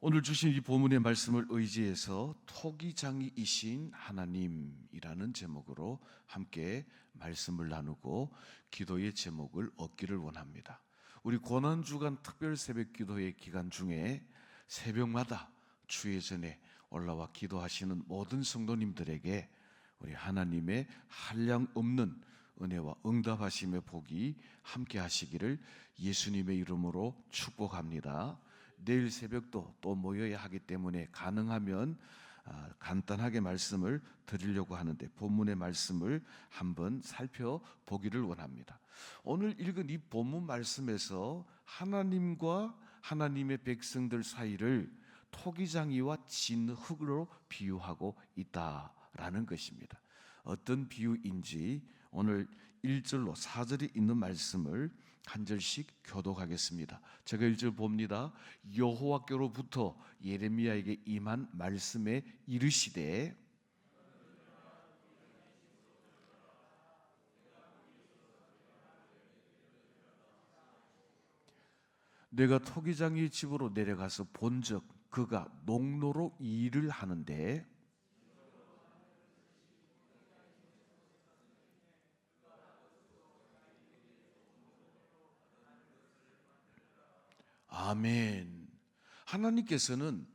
오늘 주신 이 본문의 말씀을 의지해서 토기장이이신 하나님이라는 제목으로 함께 말씀을 나누고 기도의 제목을 얻기를 원합니다. 우리 고난주간 특별 새벽 기도의 기간 중에 새벽마다 주의 전에 올라와 기도하시는 모든 성도님들에게 우리 하나님의 한량없는 은혜와 응답하심의 복이 함께 하시기를 예수님의 이름으로 축복합니다. 내일 새벽도 또 모여야 하기 때문에 가능하면 간단하게 말씀을 드리려고 하는데 본문의 말씀을 한번 살펴보기를 원합니다. 오늘 읽은 이 본문 말씀에서 하나님과 하나님의 백성들 사이를 토기장이와 진흙으로 비유하고 있다라는 것입니다. 어떤 비유인지 오늘 1절로 4절에 있는 말씀을 한 절씩 교독하겠습니다. 제가 1절 봅니다. 여호와께로부터 예레미야에게 임한 말씀에 이르시되 내가 토기장의 집으로 내려가서 본즉 그가 농로로 일을 하는데 아멘. 하나님께서는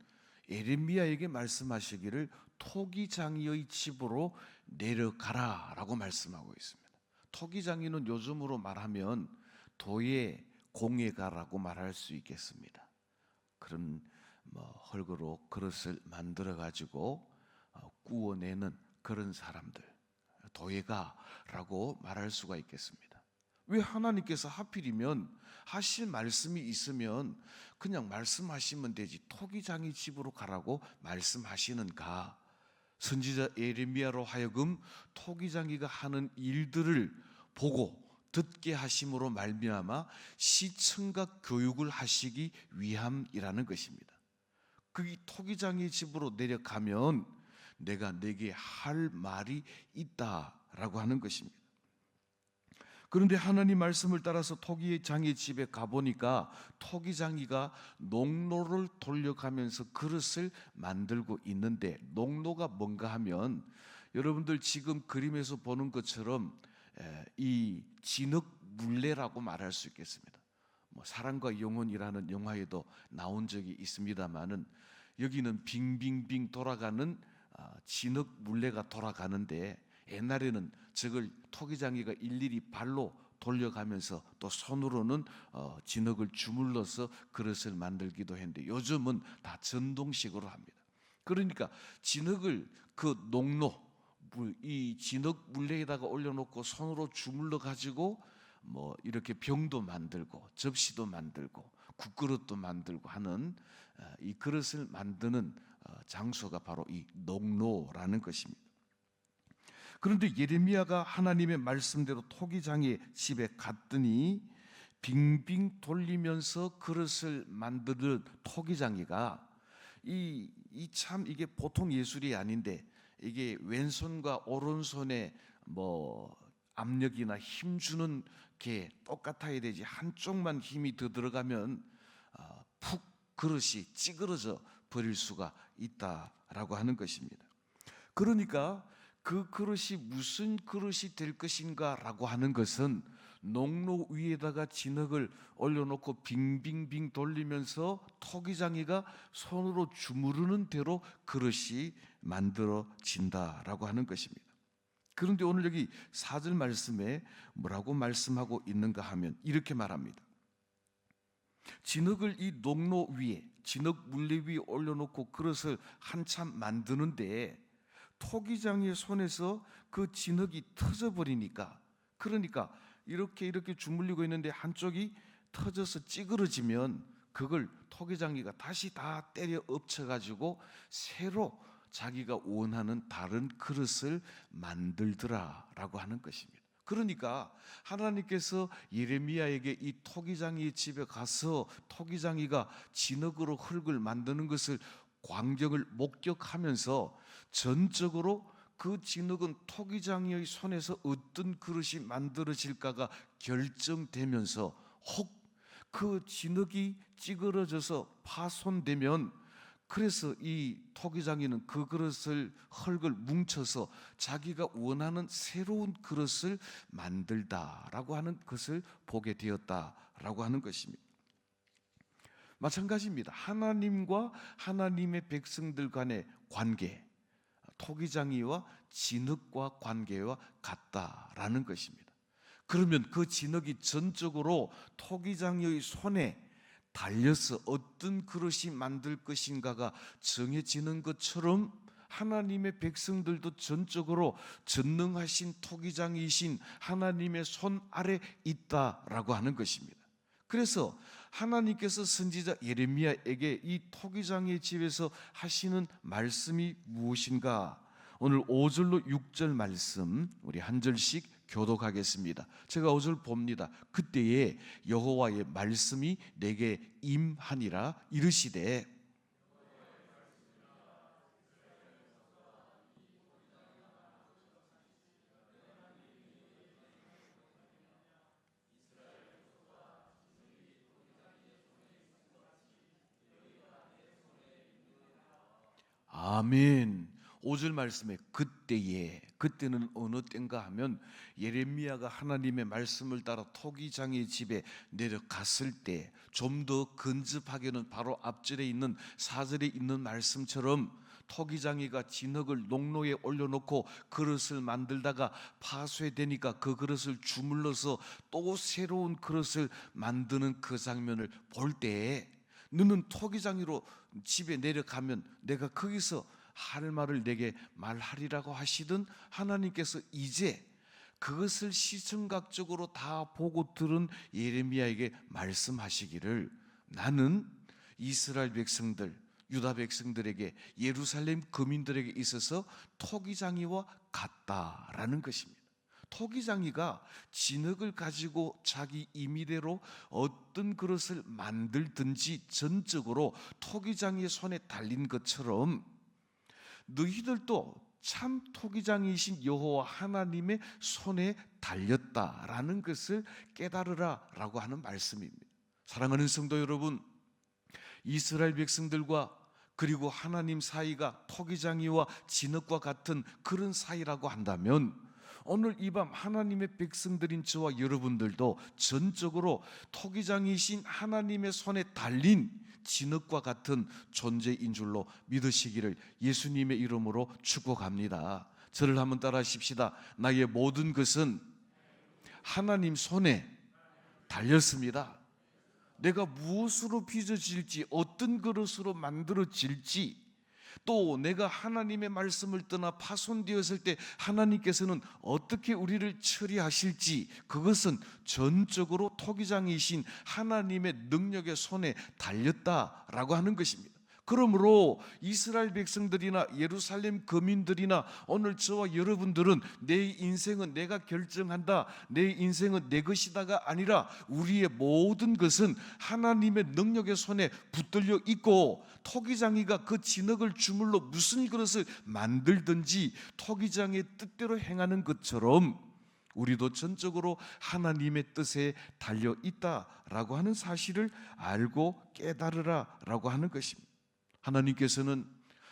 예레미야에게 말씀하시기를 토기장이의 집으로 내려가라 라고 말씀하고 있습니다. 토기장이는 요즘으로 말하면 도예 공예가라고 말할 수 있겠습니다. 그런 흙으로 그릇을 만들어 가지고 구워내는 그런 사람들, 도예가라고 말할 수가 있겠습니다. 왜 하나님께서 하필이면 하실 말씀이 있으면 그냥 말씀하시면 되지 토기장이 집으로 가라고 말씀하시는가? 선지자 예레미야로 하여금 토기장이가 하는 일들을 보고 듣게 하심으로 말미암아 시청각 교육을 하시기 위함이라는 것입니다. 그 토기장이 집으로 내려가면 내가 내게 할 말이 있다라고 하는 것입니다. 그런데 하나님 말씀을 따라서 토기장이 집에 가보니까 토기장이가 농로를 돌려가면서 그릇을 만들고 있는데 농로가 뭔가 하면 여러분들 지금 그림에서 보는 것처럼 이 진흙 물레라고 말할 수 있겠습니다. 사랑과 영혼이라는 영화에도 나온 적이 있습니다만은 여기는 빙빙빙 돌아가는 진흙 물레가 돌아가는데 옛날에는 저걸 토기장이가 일일이 발로 돌려가면서 또 손으로는 진흙을 주물러서 그릇을 만들기도 했는데 요즘은 다 전동식으로 합니다. 그러니까 진흙을 그 농로 이 진흙 물레에다가 올려놓고 손으로 주물러 가지고 이렇게 병도 만들고 접시도 만들고 국그릇도 만들고 하는 이 그릇을 만드는 장소가 바로 이 농로라는 것입니다. 그런데 예레미야가 하나님의 말씀대로 토기장의 집에 갔더니 빙빙 돌리면서 그릇을 만드는 토기장이가 이게 보통 예술이 아닌데 이게 왼손과 오른손에 압력이나 힘주는 게 똑같아야 되지 한쪽만 힘이 더 들어가면 푹 그릇이 찌그러져 버릴 수가 있다라고 하는 것입니다. 그러니까 그 그릇이 무슨 그릇이 될 것인가 라고 하는 것은 농로 위에다가 진흙을 올려놓고 빙빙빙 돌리면서 토기장이가 손으로 주무르는 대로 그릇이 만들어진다라고 하는 것입니다. 그런데 오늘 여기 4절 말씀에 뭐라고 말씀하고 있는가 하면 이렇게 말합니다. 진흙을 이 농로 위에 진흙 물레 위에 올려놓고 그릇을 한참 만드는데 토기장이의 손에서 그 진흙이 터져버리니까 그러니까 이렇게 주물리고 있는데 한쪽이 터져서 찌그러지면 그걸 토기장이가 다시 다 때려 엎쳐가지고 새로 자기가 원하는 다른 그릇을 만들더라라고 하는 것입니다. 그러니까 하나님께서 예레미야에게 이 토기장이 집에 가서 토기장이가 진흙으로 흙을 만드는 것을 광경을 목격하면서 전적으로 그 진흙은 토기장이의 손에서 어떤 그릇이 만들어질까가 결정되면서 혹 그 진흙이 찌그러져서 파손되면 그래서 이 토기장이는 그 그릇을 흙을 뭉쳐서 자기가 원하는 새로운 그릇을 만들다라고 하는 것을 보게 되었다라고 하는 것입니다. 마찬가지입니다. 하나님과 하나님의 백성들 간의 관계, 토기장이와 진흙과 관계와 같다라는 것입니다. 그러면 그 진흙이 전적으로 토기장이의 손에 달려서 어떤 그릇이 만들 것인가가 정해지는 것처럼 하나님의 백성들도 전적으로 전능하신 토기장이신 하나님의 손 아래 있다라고 하는 것입니다. 그래서 하나님께서 선지자 예레미야에게 이 토기장의 집에서 하시는 말씀이 무엇인가? 오늘 5절로 6절 말씀 우리 한 절씩 교독하겠습니다. 제가 5절 봅니다. 그때에 여호와의 말씀이 내게 임하니라 이르시되 아멘. 5절 말씀에 그때에, 그때는 어느 때인가 하면 예레미야가 하나님의 말씀을 따라 토기장의 집에 내려갔을 때, 좀 더 근접하게는 바로 앞절에 있는 4절에 있는 말씀처럼 토기장이가 진흙을 농로에 올려놓고 그릇을 만들다가 파쇄되니까 그 그릇을 주물러서 또 새로운 그릇을 만드는 그 장면을 볼 때에, 너는 토기장이로 집에 내려가면 내가 거기서 할 말을 내게 말하리라고 하시던 하나님께서 이제 그것을 시청각적으로 다 보고 들은 예레미야에게 말씀하시기를, 나는 이스라엘 백성들, 유다 백성들에게, 예루살렘 거민들에게 있어서 토기장이와 같다라는 것입니다. 토기장이가 진흙을 가지고 자기 임의대로 어떤 그릇을 만들든지 전적으로 토기장이의 손에 달린 것처럼 너희들도 참 토기장이신 여호와 하나님의 손에 달렸다라는 것을 깨달으라라고 하는 말씀입니다. 사랑하는 성도 여러분, 이스라엘 백성들과 그리고 하나님 사이가 토기장이와 진흙과 같은 그런 사이라고 한다면, 오늘 이 밤 하나님의 백성들인 저와 여러분들도 전적으로 토기장이신 하나님의 손에 달린 진흙과 같은 존재인 줄로 믿으시기를 예수님의 이름으로 축복합니다. 저를 한번 따라 하십시다. 나의 모든 것은 하나님 손에 달렸습니다. 내가 무엇으로 빚어질지, 어떤 그릇으로 만들어질지, 또 내가 하나님의 말씀을 떠나 파손되었을 때 하나님께서는 어떻게 우리를 처리하실지, 그것은 전적으로 토기장이신 하나님의 능력의 손에 달렸다라고 하는 것입니다. 그러므로 이스라엘 백성들이나 예루살렘 거민들이나 오늘 저와 여러분들은 내 인생은 내가 결정한다, 내 인생은 내 것이다가 아니라 우리의 모든 것은 하나님의 능력의 손에 붙들려 있고, 토기장이가 그 진흙을 주물러 무슨 그릇을 만들든지 토기장의 뜻대로 행하는 것처럼 우리도 전적으로 하나님의 뜻에 달려 있다라고 하는 사실을 알고 깨달으라라고 하는 것입니다. 하나님께서는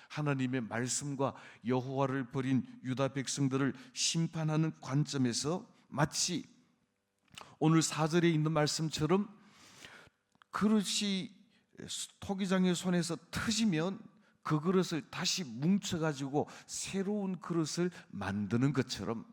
하나님의 말씀과 여호와를 버린 유다 백성들을 심판하는 관점에서 마치 오늘 4절에 있는 말씀처럼 그릇이 토기장의 손에서 터지면 그 그릇을 다시 뭉쳐가지고 새로운 그릇을 만드는 것처럼,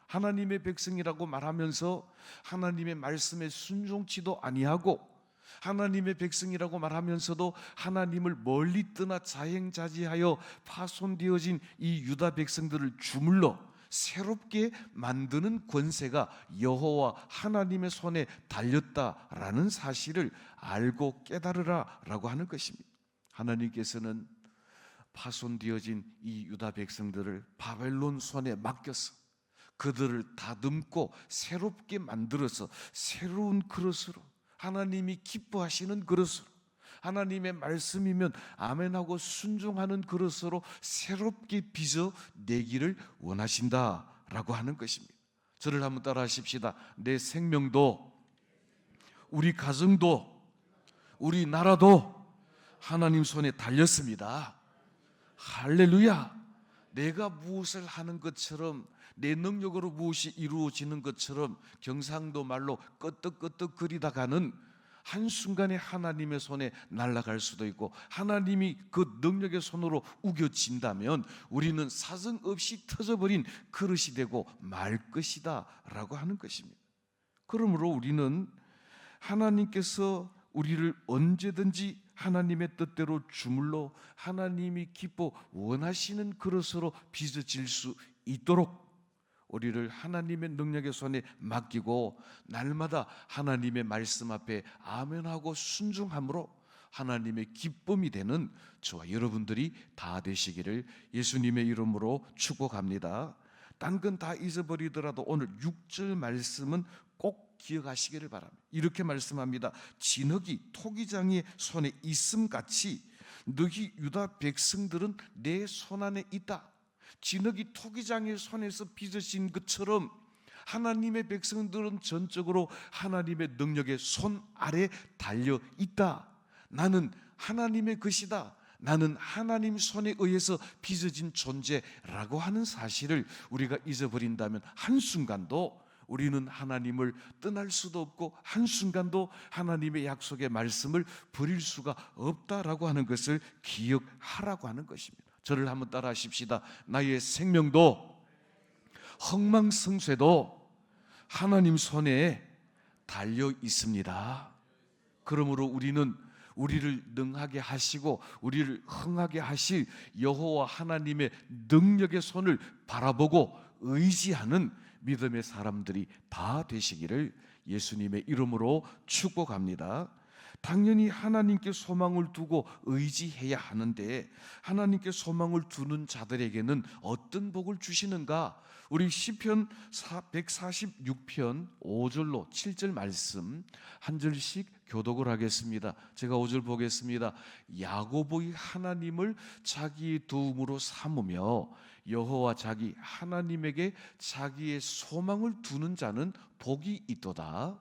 하나님의 백성이라고 말하면서 하나님의 말씀에 순종치도 아니하고 하나님의 백성이라고 말하면서도 하나님을 멀리 떠나 자행자지하여 파손되어진 이 유다 백성들을 주물러 새롭게 만드는 권세가 여호와 하나님의 손에 달렸다라는 사실을 알고 깨달으라라고 하는 것입니다. 하나님께서는 파손되어진 이 유다 백성들을 바벨론 손에 맡겨서 그들을 다듬고 새롭게 만들어서 새로운 그릇으로, 하나님이 기뻐하시는 그릇으로, 하나님의 말씀이면 아멘하고 순종하는 그릇으로 새롭게 빚어 내기를 원하신다라고 하는 것입니다. 저를 한번 따라 하십시다. 내 생명도, 우리 가정도, 우리 나라도 하나님 손에 달렸습니다. 할렐루야. 내가 무엇을 하는 것처럼, 내 능력으로 무엇이 이루어지는 것처럼 경상도 말로 끄떡끄떡거리다 가는 한순간에 하나님의 손에 날아갈 수도 있고, 하나님이 그 능력의 손으로 우겨진다면 우리는 사정 없이 터져버린 그릇이 되고 말 것이다 라고 하는 것입니다. 그러므로 우리는 하나님께서 우리를 언제든지 하나님의 뜻대로 주물러 하나님이 기뻐 원하시는 그릇으로 빚어질 수 있도록 우리를 하나님의 능력의 손에 맡기고 날마다 하나님의 말씀 앞에 아멘하고 순종함으로 하나님의 기쁨이 되는 저와 여러분들이 다 되시기를 예수님의 이름으로 축복합니다. 딴 건 다 잊어버리더라도 오늘 6절 말씀은 꼭 기억하시기를 바랍니다. 이렇게 말씀합니다. 진흙이 토기장의 손에 있음같이 너희 유다 백성들은 내 손 안에 있다. 진흙이 토기장의 손에서 빚어진 것처럼 하나님의 백성들은 전적으로 하나님의 능력의 손 아래 달려 있다. 나는 하나님의 것이다. 나는 하나님 손에 의해서 빚어진 존재라고 하는 사실을 우리가 잊어버린다면 한순간도 우리는 하나님을 떠날 수도 없고 한순간도 하나님의 약속의 말씀을 버릴 수가 없다라고 하는 것을 기억하라고 하는 것입니다. 저를 한번 따라 하십시다. 나의 생명도 흥망성쇠도 하나님 손에 달려 있습니다. 그러므로 우리는 우리를 능하게 하시고 우리를 흥하게 하실 여호와 하나님의 능력의 손을 바라보고 의지하는 믿음의 사람들이 다 되시기를 예수님의 이름으로 축복합니다. 당연히 하나님께 소망을 두고 의지해야 하는데 하나님께 소망을 두는 자들에게는 어떤 복을 주시는가? 우리 시편 146편 5절로 7절 말씀 한 절씩 교독을 하겠습니다. 제가 5절 보겠습니다. 야고보의 하나님을 자기의 도움으로 삼으며 여호와 자기 하나님에게 자기의 소망을 두는 자는 복이 있도다.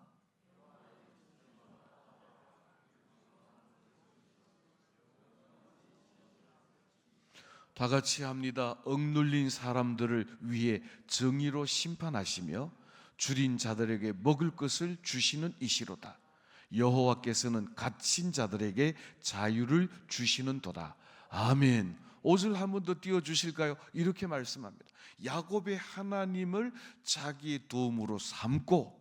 다 같이 합니다. 억눌린 사람들을 위해 정의로 심판하시며 줄인 자들에게 먹을 것을 주시는 이시로다. 여호와께서는 갇힌 자들에게 자유를 주시는도다. 아멘. 5절 한 번 더 띄워주실까요? 이렇게 말씀합니다. 야곱의 하나님을 자기의 도움으로 삼고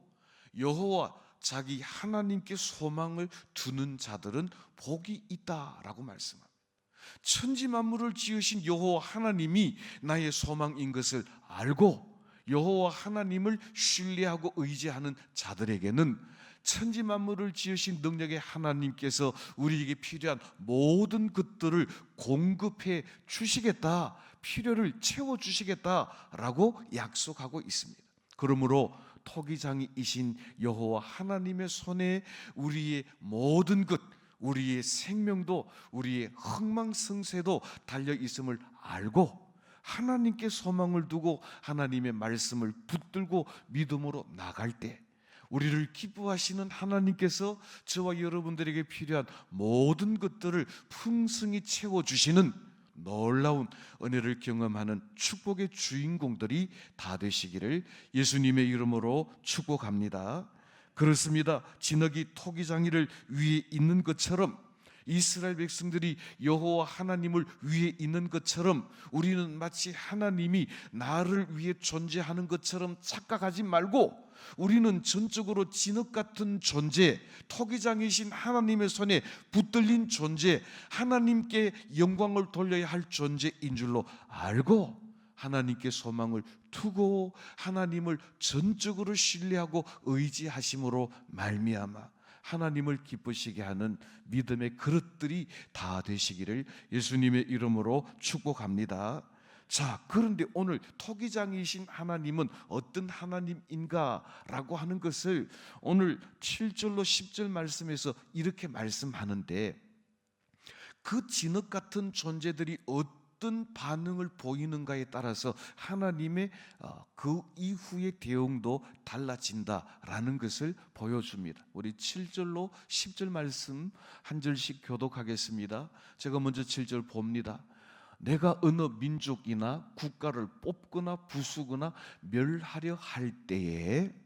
여호와 자기 하나님께 소망을 두는 자들은 복이 있다라고 말씀합니다. 천지 만물을 지으신 여호와 하나님이 나의 소망인 것을 알고 여호와 하나님을 신뢰하고 의지하는 자들에게는 천지 만물을 지으신 능력의 하나님께서 우리에게 필요한 모든 것들을 공급해 주시겠다, 필요를 채워 주시겠다라고 약속하고 있습니다. 그러므로 토기장이이신 여호와 하나님의 손에 우리의 모든 것, 우리의 생명도 우리의 흥망성쇠도 달려 있음을 알고 하나님께 소망을 두고 하나님의 말씀을 붙들고 믿음으로 나갈 때 우리를 기뻐하시는 하나님께서 저와 여러분들에게 필요한 모든 것들을 풍성히 채워주시는 놀라운 은혜를 경험하는 축복의 주인공들이 다 되시기를 예수님의 이름으로 축복합니다. 그렇습니다. 진흙이 토기장이를 위에 있는 것처럼 이스라엘 백성들이 여호와 하나님을 위에 있는 것처럼 우리는 마치 하나님이 나를 위해 존재하는 것처럼 착각하지 말고 우리는 전적으로 진흙 같은 존재, 토기장이신 하나님의 손에 붙들린 존재, 하나님께 영광을 돌려야 할 존재인 줄로 알고 하나님께 소망을 두고 하나님을 전적으로 신뢰하고 의지하심으로 말미암아 하나님을 기쁘시게 하는 믿음의 그릇들이 다 되시기를 예수님의 이름으로 축복합니다. 자, 그런데 오늘 토기장이신 하나님은 어떤 하나님인가라고 하는 것을 오늘 7절로 10절 말씀에서 이렇게 말씀하는데 그 진흙 같은 존재들이 어떤 어떤 반응을 보이는가에 따라서 하나님의 그 이후의 대응도 달라진다라는 것을 보여줍니다. 우리 7절로 10절 말씀 한 절씩 교독하겠습니다. 제가 먼저 7절 봅니다. 내가 어느 민족이나 국가를 뽑거나 부수거나 멸하려 할 때에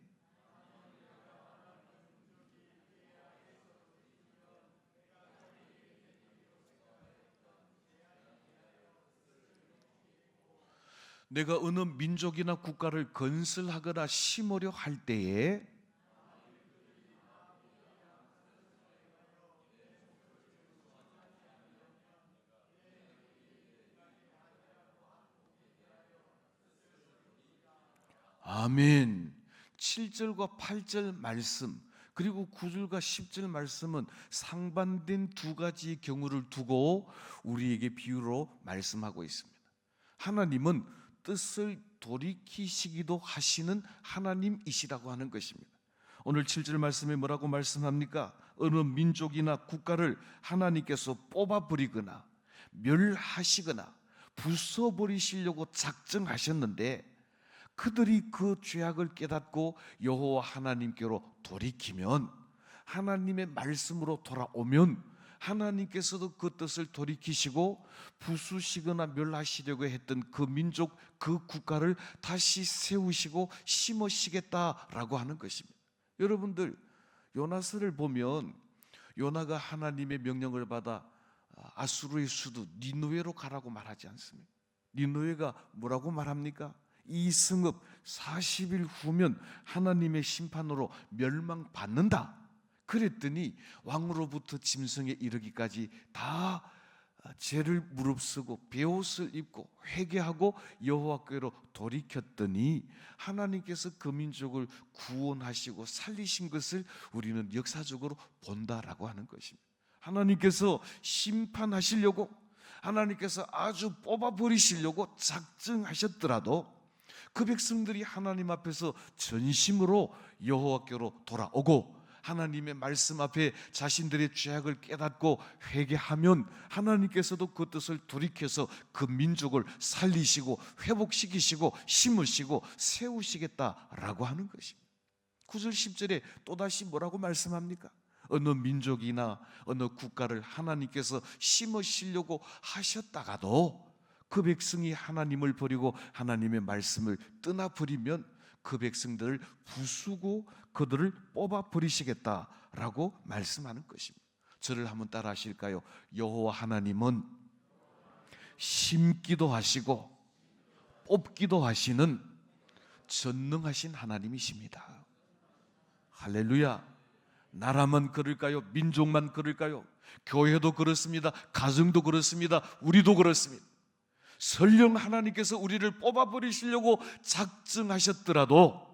내가 어느 민족이나 국가를 건설하거나 심으려 할 때에 아멘. 7절과 8절 말씀 그리고 9절과 10절 말씀은 상반된 두 가지 경우를 두고 우리에게 비유로 말씀하고 있습니다. 하나님은 뜻을 돌이키시기도 하시는 하나님이시라고 하는 것입니다. 오늘 7절 말씀에 뭐라고 말씀합니까? 어느 민족이나 국가를 하나님께서 뽑아버리거나 멸하시거나 부숴버리시려고 작정하셨는데 그들이 그 죄악을 깨닫고 여호와 하나님께로 돌이키면, 하나님의 말씀으로 돌아오면 하나님께서도 그 뜻을 돌이키시고 부수시거나 멸하시려고 했던 그 민족, 그 국가를 다시 세우시고 심으시겠다라고 하는 것입니다. 여러분들, 요나서를 보면 요나가 하나님의 명령을 받아 아수르의 수도 니느웨로 가라고 말하지 않습니까? 니느웨가 뭐라고 말합니까? 이 성읍 40일 후면 하나님의 심판으로 멸망받는다. 그랬더니 왕으로부터 짐승에 이르기까지 다 죄를 무릅쓰고 베옷을 입고 회개하고 여호와께로 돌이켰더니 하나님께서 그 민족을 구원하시고 살리신 것을 우리는 역사적으로 본다라고 하는 것입니다. 하나님께서 심판하시려고, 하나님께서 아주 뽑아버리시려고 작정하셨더라도 그 백성들이 하나님 앞에서 전심으로 여호와께로 돌아오고 하나님의 말씀 앞에 자신들의 죄악을 깨닫고 회개하면 하나님께서도 그 뜻을 돌이켜서 그 민족을 살리시고 회복시키시고 심으시고 세우시겠다라고 하는 것입니다. 9절 10절에 또다시 뭐라고 말씀합니까? 어느 민족이나 어느 국가를 하나님께서 심으시려고 하셨다가도 그 백성이 하나님을 버리고 하나님의 말씀을 떠나버리면 그 백성들을 부수고 그들을 뽑아버리시겠다라고 말씀하는 것입니다. 저를 한번 따라 하실까요? 여호와 하나님은 심기도 하시고 뽑기도 하시는 전능하신 하나님이십니다. 할렐루야. 나라만 그럴까요? 민족만 그럴까요? 교회도 그렇습니다. 가정도 그렇습니다. 우리도 그렇습니다. 설령 하나님께서 우리를 뽑아버리시려고 작정하셨더라도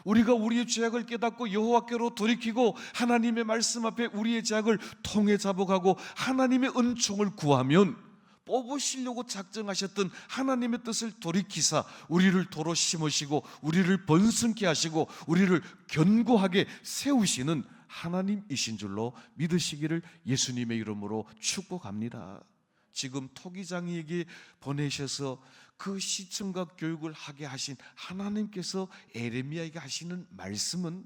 우리가 우리의 죄악을 깨닫고 여호와께로 돌이키고 하나님의 말씀 앞에 우리의 죄악을 통해 자복하고 하나님의 은총을 구하면 뽑으시려고 작정하셨던 하나님의 뜻을 돌이키사 우리를 도로 심으시고 우리를 번성케 하시고 우리를 견고하게 세우시는 하나님이신 줄로 믿으시기를 예수님의 이름으로 축복합니다. 지금 토기장이에게 보내셔서 그 시청과 교육을 하게 하신 하나님께서 에레미야에게 하시는 말씀은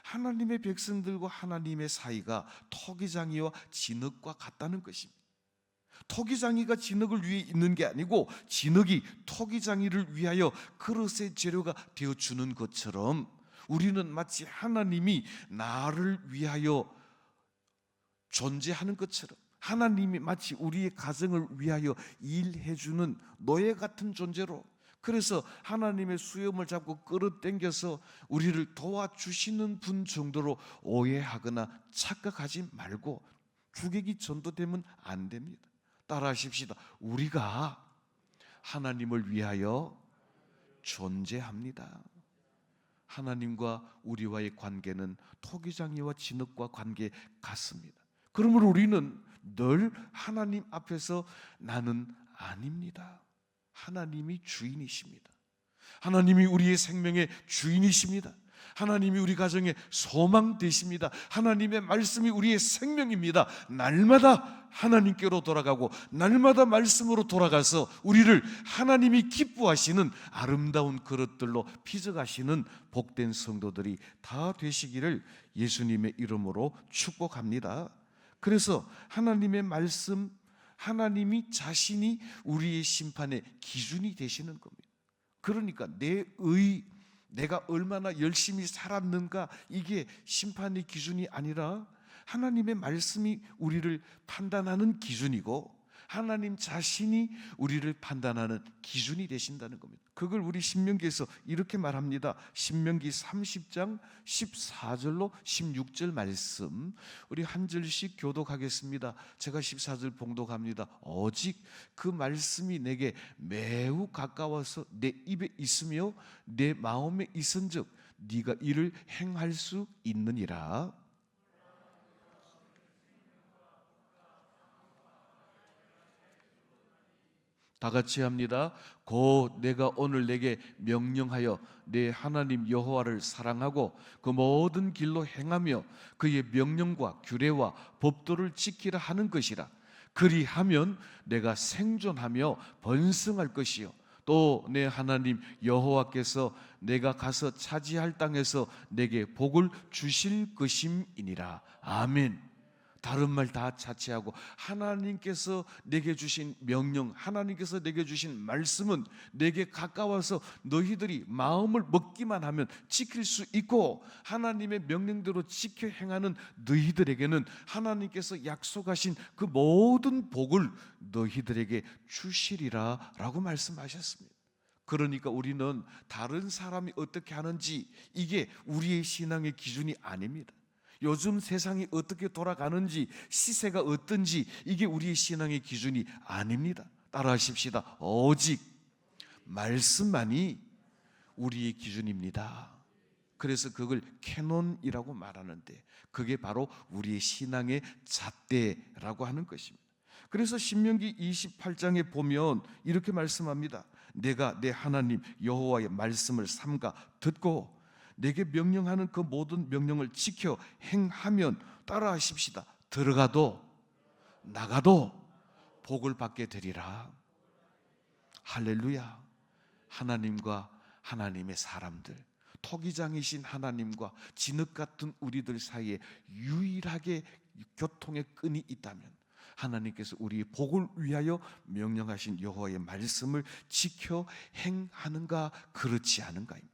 하나님의 백성들과 하나님의 사이가 토기장이와 진흙과 같다는 것입니다. 토기장이가 진흙을 위해 있는 게 아니고 진흙이 토기장이를 위하여 그릇의 재료가 되어주는 것처럼 우리는 마치 하나님이 나를 위하여 존재하는 것처럼 하나님이 마치 우리의 가정을 위하여 일해주는 노예 같은 존재로, 그래서 하나님의 수염을 잡고 끌어당겨서 우리를 도와주시는 분 정도로 오해하거나 착각하지 말고 주객이 전도되면 안 됩니다. 따라하십시다. 우리가 하나님을 위하여 존재합니다. 하나님과 우리와의 관계는 토기장이와 진흙과 관계 같습니다. 그러므로 우리는 늘 하나님 앞에서 나는 아닙니다. 하나님이 주인이십니다. 하나님이 우리의 생명의 주인이십니다. 하나님이 우리 가정의 소망 되십니다. 하나님의 말씀이 우리의 생명입니다. 날마다 하나님께로 돌아가고 날마다 말씀으로 돌아가서 우리를 하나님이 기뻐하시는 아름다운 그릇들로 빚어가시는 복된 성도들이 다 되시기를 예수님의 이름으로 축복합니다. 그래서 하나님의 말씀, 하나님이 자신이 우리의 심판의 기준이 되시는 겁니다. 그러니까 내가 얼마나 열심히 살았는가, 이게 심판의 기준이 아니라 하나님의 말씀이 우리를 판단하는 기준이고 하나님 자신이 우리를 판단하는 기준이 되신다는 겁니다. 그걸 우리 신명기에서 이렇게 말합니다. 신명기 30장 14절로 16절 말씀, 우리 한 절씩 교독하겠습니다. 제가 14절 봉독합니다. 오직 그 말씀이 내게 매우 가까워서 내 입에 있으며 내 마음에 있은즉 네가 이를 행할 수 있느니라. 다 같이 합니다. 곧 내가 오늘 내게 명령하여 내 하나님 여호와를 사랑하고 그 모든 길로 행하며 그의 명령과 규례와 법도를 지키라 하는 것이라. 그리하면 내가 생존하며 번성할 것이요 또 내 하나님 여호와께서 내가 가서 차지할 땅에서 내게 복을 주실 것임이니라. 아멘. 다른 말 다 자체하고 하나님께서 내게 주신 명령, 하나님께서 내게 주신 말씀은 내게 가까워서 너희들이 마음을 먹기만 하면 지킬 수 있고, 하나님의 명령대로 지켜 행하는 너희들에게는 하나님께서 약속하신 그 모든 복을 너희들에게 주시리라 라고 말씀하셨습니다. 그러니까 우리는 다른 사람이 어떻게 하는지 이게 우리의 신앙의 기준이 아닙니다. 요즘 세상이 어떻게 돌아가는지, 시세가 어떤지 이게 우리의 신앙의 기준이 아닙니다. 따라하십시다. 오직 말씀만이 우리의 기준입니다. 그래서 그걸 캐논이라고 말하는데 그게 바로 우리의 신앙의 잣대라고 하는 것입니다. 그래서 신명기 28장에 보면 이렇게 말씀합니다. 내가 내 하나님 여호와의 말씀을 삼가 듣고 내게 명령하는 그 모든 명령을 지켜 행하면, 따라하십시다, 들어가도 나가도 복을 받게 되리라. 할렐루야. 하나님과 하나님의 사람들, 토기장이신 하나님과 진흙 같은 우리들 사이에 유일하게 교통의 끈이 있다면 하나님께서 우리의 복을 위하여 명령하신 여호와의 말씀을 지켜 행하는가 그렇지 않은가입니다.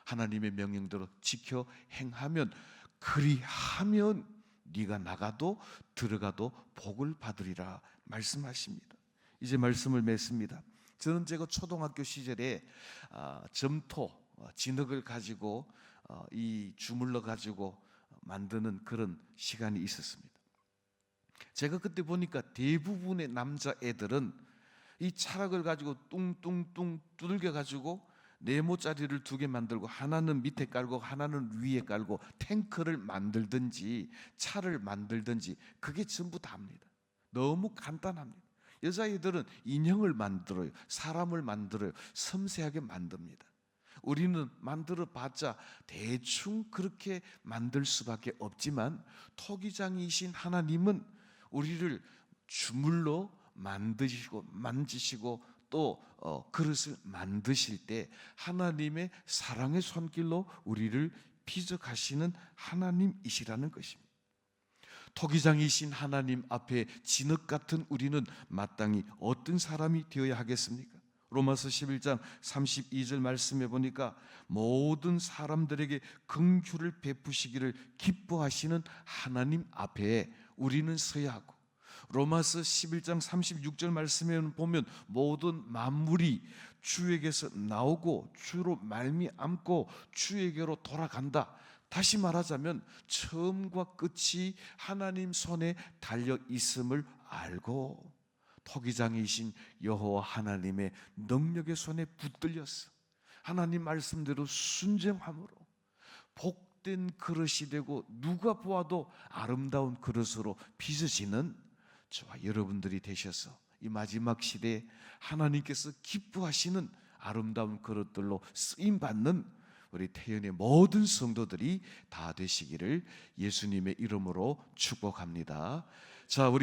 하나님의 명령대로 지켜 행하면, 그리하면 네가 나가도 들어가도 복을 받으리라 말씀하십니다. 이제 말씀을 맺습니다. 저는 제가 초등학교 시절에 점토, 진흙을 가지고 이 주물러 가지고 만드는 그런 시간이 있었습니다. 제가 그때 보니까 대부분의 남자애들은 이 차락을 가지고 뚱뚱뚱 두들겨 가지고 네모짜리를 2개 만들고 하나는 밑에 깔고 하나는 위에 깔고 탱크를 만들든지 차를 만들든지 그게 전부 다입니다. 너무 간단합니다. 여자애들은 인형을 만들어요. 사람을 만들어요. 섬세하게 만듭니다. 우리는 만들어 봤자 대충 그렇게 만들 수밖에 없지만 토기장이신 하나님은 우리를 주물러 만지시고 또 그릇을 만드실 때 하나님의 사랑의 손길로 우리를 빚어가시는 하나님이시라는 것입니다. 토기장이신 하나님 앞에 진흙 같은 우리는 마땅히 어떤 사람이 되어야 하겠습니까? 로마서 11장 32절 말씀해 보니까 모든 사람들에게 긍휼을 베푸시기를 기뻐하시는 하나님 앞에 우리는 서야 하고, 로마서 11장 36절 말씀에 보면 모든 만물이 주에게서 나오고 주로 말미암고 주에게로 돌아간다. 다시 말하자면 처음과 끝이 하나님 손에 달려 있음을 알고 토기장이신 여호와 하나님의 능력의 손에 붙들렸어. 하나님 말씀대로 순종함으로 복된 그릇이 되고 누가 보아도 아름다운 그릇으로 빚어지는 저와 여러분들이 되셔서 이 마지막 시대에 하나님께서 기뻐하시는 아름다운 그릇들로 쓰임받는 우리 태연의 모든 성도들이 다 되시기를 예수님의 이름으로 축복합니다. 자, 우리